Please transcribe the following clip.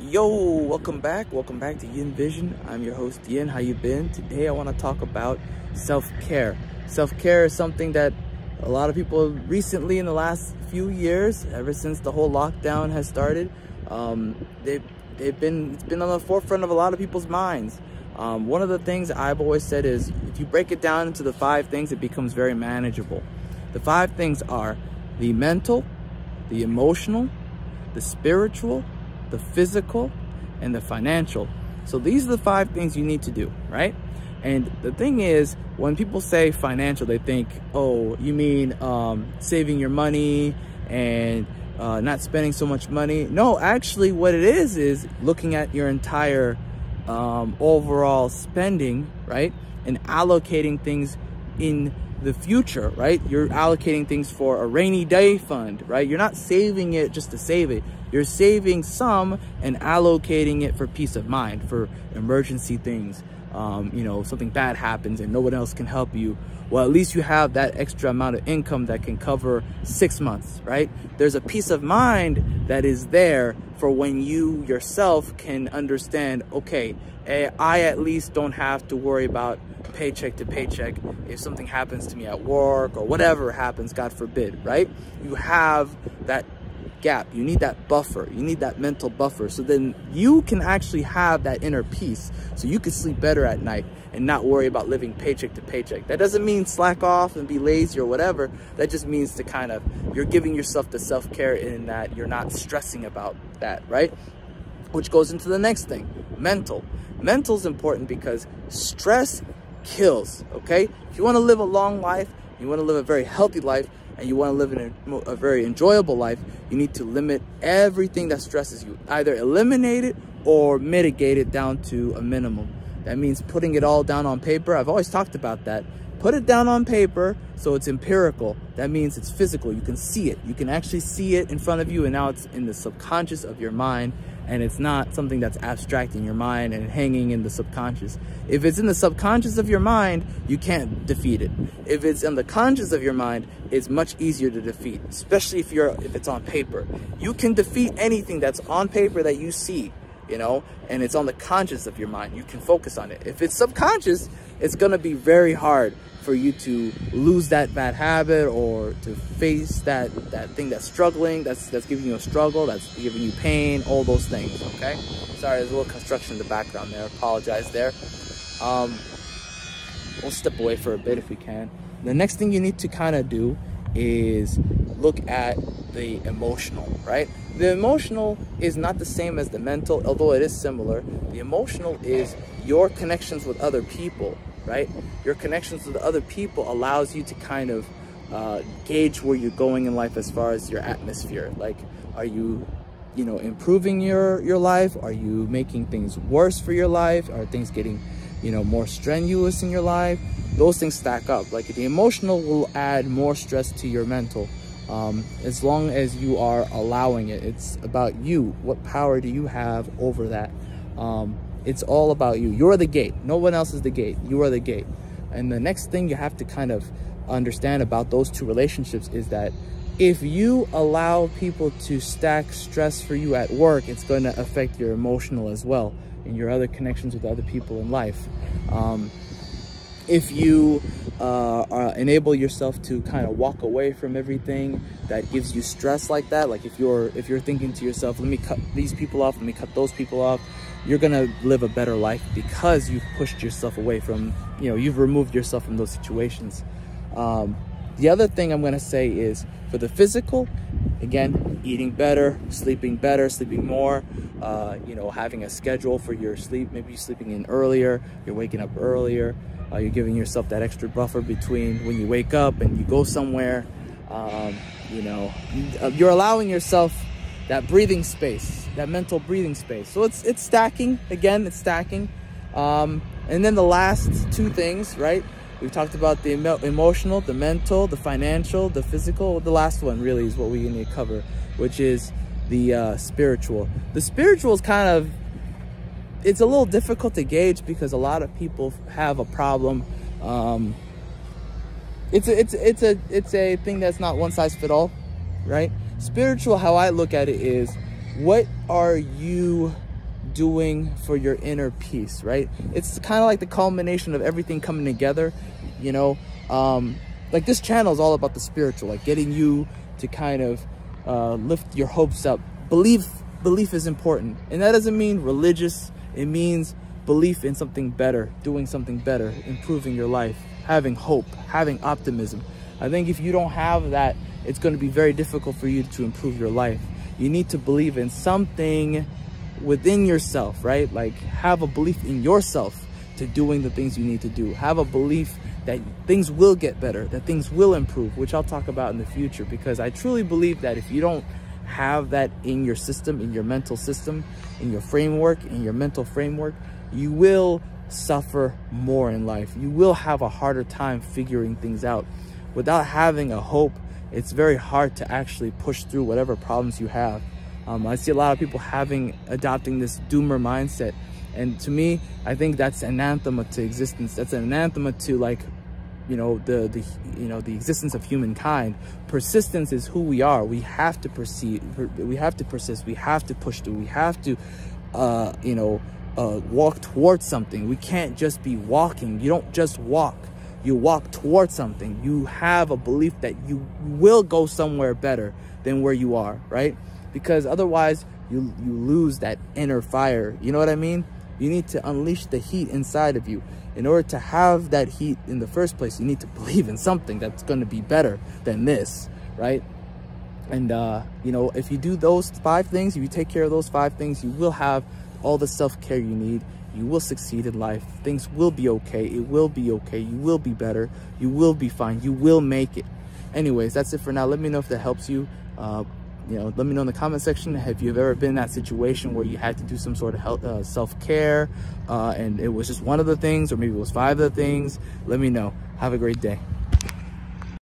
Yo, welcome back to Yin Vision. I'm your host Yin. How you been? Today I want to talk about self-care. Self-care is something that a lot of people recently, in the last few years, ever since the whole lockdown has started, it's been on the forefront of a lot of people's minds. One of the things I've always said is, if you break it down into the 5 things, it becomes very manageable. The 5 things are the mental, the emotional, the spiritual, the physical, and the financial. So these are the 5 things you need to do, right? And the thing is, when people say financial, they think, oh, you mean saving your money and not spending so much money. No, actually what it is looking at your entire overall spending, right? And allocating things in the future, right? You're allocating things for a rainy day fund, right? You're not saving it just to save it. You're saving some and allocating it for peace of mind, for emergency things. You know, something bad happens and no one else can help you. Well, at least you have that extra amount of income that can cover 6 months, right? There's a peace of mind that is there for when you yourself can understand, okay, I at least don't have to worry about paycheck to paycheck if something happens to me at work or whatever happens, God forbid, right? You have that gap. You need that buffer. You need that mental buffer. So then you can actually have that inner peace. So you can sleep better at night and not worry about living paycheck to paycheck. That doesn't mean slack off and be lazy or whatever. That just means to kind of, you're giving yourself the self-care in that you're not stressing about that, right? Which goes into the next thing, mental. Mental is important because stress kills, okay? If you want to live a long life, you want to live a very healthy life, and you want to live in a very enjoyable life, you need to limit everything that stresses you. Either eliminate it or mitigate it down to a minimum. That means putting it all down on paper. I've always talked about that. Put it down on paper so it's empirical. That means it's physical. You can see it. You can actually see it in front of you, and now it's in the subconscious of your mind, and it's not something that's abstract in your mind and hanging in the subconscious. If it's in the subconscious of your mind, you can't defeat it. If it's in the conscious of your mind, it's much easier to defeat, especially if it's on paper. You can defeat anything that's on paper that you see, you know, and it's on the conscious of your mind. You can focus on it. If it's subconscious, it's gonna be very hard for you to lose that bad habit or to face that thing that's struggling, that's giving you a struggle, that's giving you pain, all those things, okay? Sorry, there's a little construction in the background there. Apologize there. We'll step away for a bit if we can. The next thing you need to kind of do is look at the emotional, right? The emotional is not the same as the mental, although it is similar. The emotional is your connections with other people, right? Your connections with other people allows you to kind of gauge where you're going in life as far as your atmosphere. Like, are you, improving your life? Are you making things worse for your life? Are things getting, more strenuous in your life? Those things stack up. Like, the emotional will add more stress to your mental. As long as you are allowing it. It's about you. What power do you have over that? It's all about you. You're the gate. No one else is the gate. You are the gate. And the next thing you have to kind of understand about those 2 relationships is that if you allow people to stack stress for you at work, it's going to affect your emotional as well and your other connections with other people in life. If you enable yourself to kind of walk away from everything that gives you stress like that, like if you're thinking to yourself, let me cut these people off, let me cut those people off, you're gonna live a better life because you've pushed yourself away from, you've removed yourself from those situations. The other thing I'm gonna say is, for the physical, again, eating better, sleeping more, having a schedule for your sleep. Maybe you're sleeping in earlier, you're waking up earlier, you're giving yourself that extra buffer between when you wake up and you go somewhere. You're allowing yourself that breathing space, that mental breathing space. So it's stacking. Again, it's stacking. And then the last 2 things, right? We've talked about the emotional, the mental, the financial, the physical. The last one really is what we need to cover, which is the spiritual. The spiritual is kind of, it's a little difficult to gauge because a lot of people have a problem. It's a thing that's not one size fit all, right? Spiritual, how I look at it is, what are you doing for your inner peace, right? It's kind of like the culmination of everything coming together, you know. Like this channel is all about the spiritual, like getting you to kind of lift your hopes up. Belief is important, and that doesn't mean religious. It means belief in something better, doing something better, improving your life, having hope, having optimism. I think if you don't have that, it's going to be very difficult for you to improve your life. You need to believe in something within yourself, right? Like have a belief in yourself to doing the things you need to do. Have a belief that things will get better, that things will improve, which I'll talk about in the future, because I truly believe that if you don't have that in your system, in your mental system, in your framework, in your mental framework, you will suffer more in life. You will have a harder time figuring things out. Without having a hope, it's very hard to actually push through whatever problems you have. I see a lot of people adopting this doomer mindset. And to me, I think that's anathema to existence. That's an anathema to, like, you know, the existence of humankind. Persistence is who we are. We have to proceed. We have to persist. We have to push through. We have to, walk towards something. We can't just be walking. You don't just walk. You walk towards something. You have a belief that you will go somewhere better than where you are, right? Because otherwise, you lose that inner fire. You know what I mean? You need to unleash the heat inside of you. In order to have that heat in the first place, you need to believe in something that's going to be better than this, right? And, if you do those 5 things, if you take care of those 5 things, you will have all the self-care you need. You will succeed in life. Things will be okay. It will be okay. You will be better. You will be fine. You will make it. Anyways, that's it for now. Let me know if that helps you. Let me know in the comment section, have you ever been in that situation where you had to do some sort of self-care and it was just one of the things, or maybe it was 5 of the things. Let me know. Have a great day.